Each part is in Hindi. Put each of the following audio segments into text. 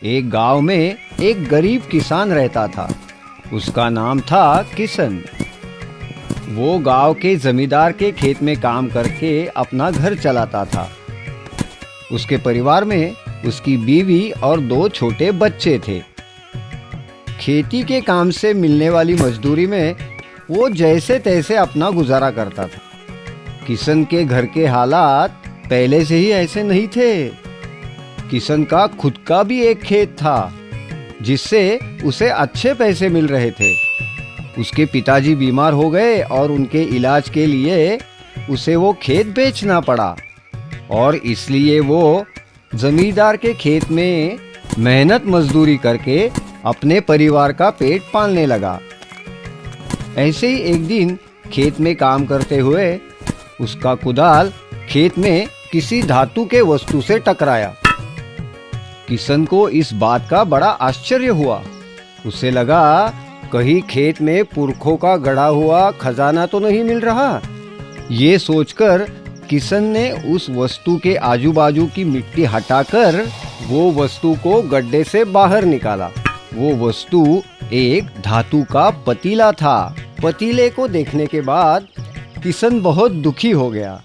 एक गांव में एक गरीब किसान रहता था। उसका नाम था किशन। वो गांव के जमींदार के खेत में काम करके अपना घर चलाता था। उसके परिवार में उसकी बीवी और 2 छोटे बच्चे थे। खेती के काम से मिलने वाली मजदूरी में वो जैसे तैसे अपना गुजारा करता था। किशन के घर के हालात पहले से ही ऐसे नहीं थे। किशन का खुद का भी एक खेत था जिससे उसे अच्छे पैसे मिल रहे थे। उसके पिताजी बीमार हो गए और उनके इलाज के लिए उसे वो खेत बेचना पड़ा और इसलिए वो जमींदार के खेत में मेहनत मजदूरी करके अपने परिवार का पेट पालने लगा। ऐसे ही एक दिन खेत में काम करते हुए उसका कुदाल खेत में किसी धातु के वस्तु से टकराया। किशन को इस बात का बड़ा आश्चर्य हुआ। उसे लगा कहीं खेत में पुरखों का गड़ा हुआ खजाना तो नहीं मिल रहा। ये सोचकर किशन ने उस वस्तु के आजू बाजू की मिट्टी हटाकर वो वस्तु को गड्ढे से बाहर निकाला। वो वस्तु एक धातु का पतीला था। पतीले को देखने के बाद किशन बहुत दुखी हो गया।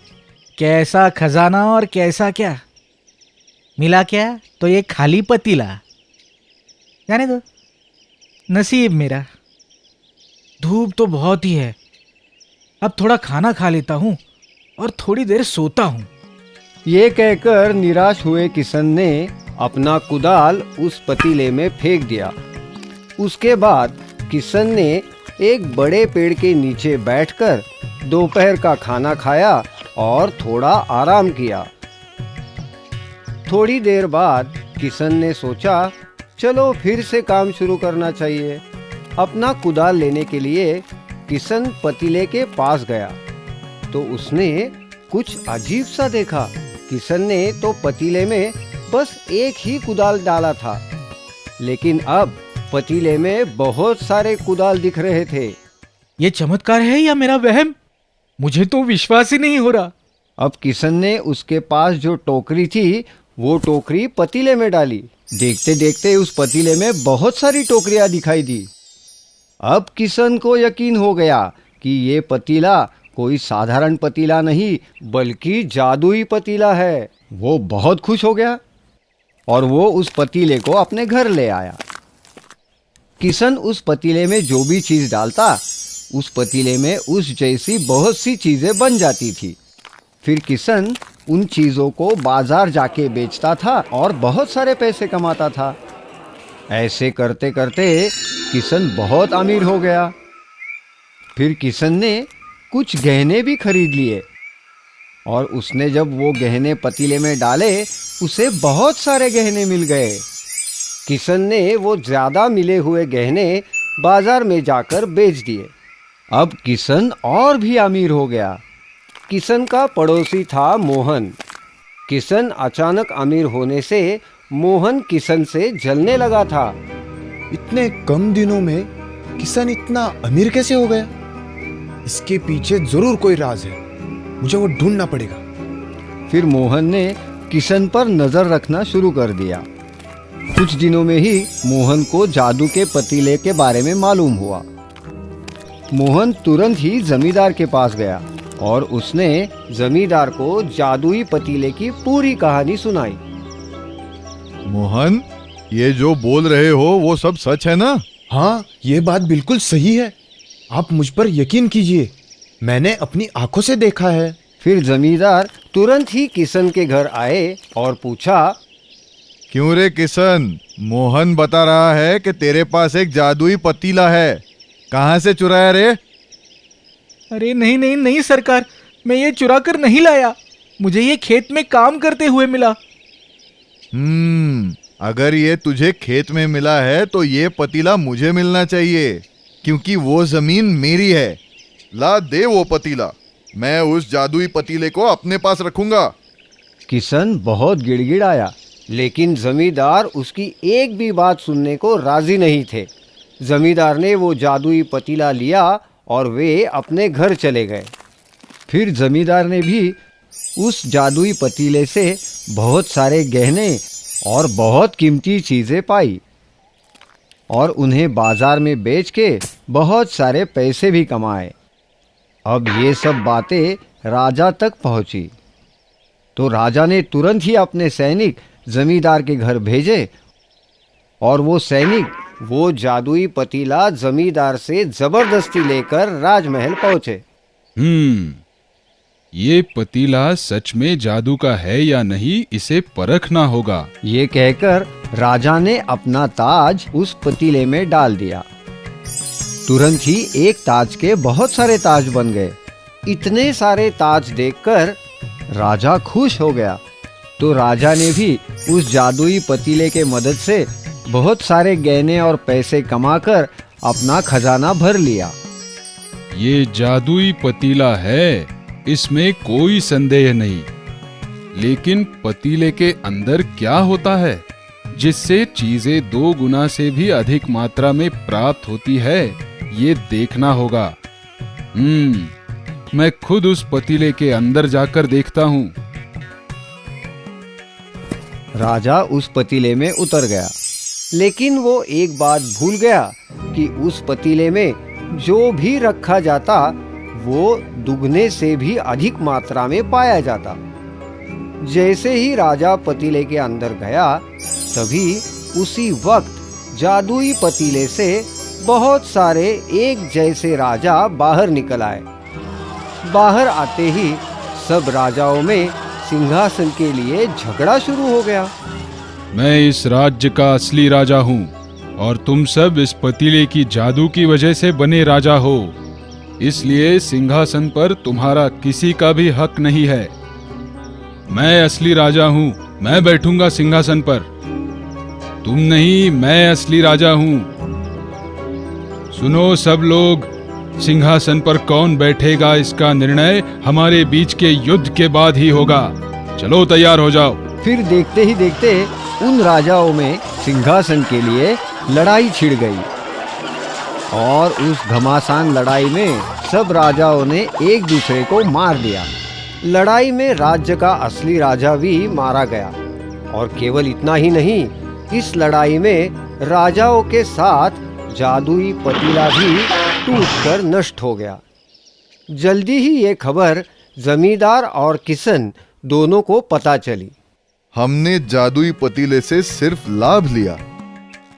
कैसा खजाना और कैसा क्या मिला, क्या तो ये खाली पतीला। जाने दो, नसीब मेरा। धूप तो बहुत ही है। अब थोड़ा खाना खा लेता हूँ और थोड़ी देर सोता हूँ। ये कहकर निराश हुए किशन ने अपना कुदाल उस पतीले में फेंक दिया। उसके बाद किशन ने एक बड़े पेड़ के नीचे बैठकर दोपहर का खाना खाया और थोड़ा आराम किया। थोड़ी देर बाद किशन ने सोचा चलो फिर से काम शुरू करना चाहिए। अपना कुदाल लेने के लिए किशन पतीले के पास गया तो उसने कुछ अजीब सा देखा। किशन ने तो पतीले में बस एक ही कुदाल डाला था, लेकिन अब पतीले में बहुत सारे कुदाल दिख रहे थे। ये चमत्कार है या मेरा वहम? मुझे तो विश्वास ही नहीं हो रहा। अब किशन ने उसके पास जो टोकरी थी वो टोकरी पतीले में डाली। देखते देखते उस पतीले में बहुत सारी टोकरियां दिखाई दी। अब किशन को यकीन हो गया कि ये पतीला कोई साधारण पतीला नहीं बल्कि जादुई पतीला है। वो बहुत खुश हो गया और वो उस पतीले को अपने घर ले आया। किशन उस पतीले में जो भी चीज डालता उस पतीले में उस जैसी बहुत सी चीजें बन जाती थी। फिर किशन उन चीजों को बाजार जाके बेचता था और बहुत सारे पैसे कमाता था। ऐसे करते करते किशन बहुत अमीर हो गया। फिर किशन ने कुछ गहने भी खरीद लिए और उसने जब वो गहने पतीले में डाले उसे बहुत सारे गहने मिल गए। किशन ने वो ज्यादा मिले हुए गहने बाजार में जाकर बेच दिए। अब किशन और भी अमीर हो गया। किशन का पड़ोसी था मोहन। किशन अचानक अमीर होने से मोहन किशन से जलने लगा था। इतने कम दिनों में किशन इतना अमीर कैसे हो गया? इसके पीछे जरूर कोई राज है, मुझे वो ढूंढना पड़ेगा। फिर मोहन ने किशन पर नजर रखना शुरू कर दिया। कुछ दिनों में ही मोहन को जादू के पतीले के बारे में मालूम हुआ। मोहन तुरंत ही जमींदार के पास गया और उसने जमींदार को जादुई पतीले की पूरी कहानी सुनाई। मोहन, ये जो बोल रहे हो वो सब सच है ना? हाँ, ये बात बिल्कुल सही है। आप मुझ पर यकीन कीजिए, मैंने अपनी आंखों से देखा है। फिर जमींदार तुरंत ही किशन के घर आए और पूछा, क्यों रे किशन, मोहन बता रहा है कि तेरे पास एक जादुई पतीला है। कहाँ से चुराया रे? अरे नहीं नहीं नहीं सरकार, मैं ये चुरा कर नहीं लाया। मुझे ये खेत में काम करते हुए मिला। अगर ये तुझे खेत में मिला है तो ये पतीला मुझे मिलना चाहिए, क्योंकि वो जमीन मेरी है। ला दे वो पतीला, मैं उस जादुई पतीले को अपने पास रखूंगा। किशन बहुत गिड़गिड़ाया, लेकिन जमींदार उसकी एक भी बात सुनने को राजी नहीं थे। जमींदार ने वो जादुई पतीला लिया और वे अपने घर चले गए। फिर जमींदार ने भी उस जादुई पतीले से बहुत सारे गहने और बहुत कीमती चीजें पाई और उन्हें बाजार में बेच के बहुत सारे पैसे भी कमाए। अब ये सब बातें राजा तक पहुंची तो राजा ने तुरंत ही अपने सैनिक जमींदार के घर भेजे और वो सैनिक वो जादुई पतीला जमींदार से जबरदस्ती लेकर राजमहल पहुंचे। ये पतीला सच में जादू का है या नहीं, इसे परखना होगा। ये कहकर राजा ने अपना ताज उस पतीले में डाल दिया। तुरंत ही एक ताज के बहुत सारे ताज बन गए। इतने सारे ताज देखकर राजा खुश हो गया। तो राजा ने भी उस जादुई पतीले के मदद से बहुत सारे गहने और पैसे कमाकर अपना खजाना भर लिया। ये जादुई पतीला है, इसमें कोई संदेह नहीं। लेकिन पतीले के अंदर क्या होता है जिससे चीजें 2 गुना से भी अधिक मात्रा में प्राप्त होती है, ये देखना होगा। मैं खुद उस पतीले के अंदर जाकर देखता हूँ। राजा उस पतीले में उतर गया, लेकिन वो एक बात भूल गया कि उस पतीले में जो भी रखा जाता वो दुगने से भी अधिक मात्रा में पाया जाता। जैसे ही राजा पतीले के अंदर गया, तभी उसी वक्त जादुई पतीले से बहुत सारे एक जैसे राजा बाहर निकल आए। बाहर आते ही सब राजाओं में सिंहासन के लिए झगड़ा शुरू हो गया। मैं इस राज्य का असली राजा हूँ और तुम सब इस पतीले की जादू की वजह से बने राजा हो, इसलिए सिंहासन पर तुम्हारा किसी का भी हक नहीं है। मैं असली राजा हूँ, मैं बैठूंगा सिंहासन पर। तुम नहीं, मैं असली राजा हूँ। सुनो सब लोग, सिंहासन पर कौन बैठेगा इसका निर्णय हमारे बीच के युद्ध के बाद ही होगा। चलो तैयार हो जाओ। फिर देखते ही देखते उन राजाओं में सिंहासन के लिए लड़ाई छिड़ गई और उस घमासान लड़ाई में सब राजाओं ने एक दूसरे को मार दिया। लड़ाई में राज्य का असली राजा भी मारा गया और केवल इतना ही नहीं, इस लड़ाई में राजाओं के साथ जादुई पतीला भी टूटकर नष्ट हो गया। जल्दी ही ये खबर जमींदार और किशन दोनों को पता चली। हमने जादुई पतीले से सिर्फ लाभ लिया,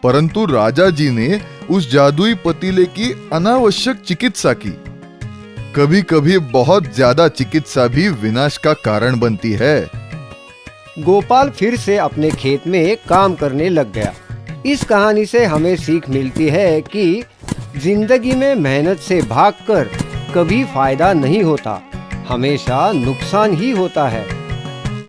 परंतु राजा जी ने उस जादुई पतीले की अनावश्यक चिकित्सा की। कभी कभी बहुत ज्यादा चिकित्सा भी विनाश का कारण बनती है। गोपाल फिर से अपने खेत में काम करने लग गया। इस कहानी से हमें सीख मिलती है कि जिंदगी में मेहनत से भागकर कभी फायदा नहीं होता, हमेशा नुकसान ही होता है।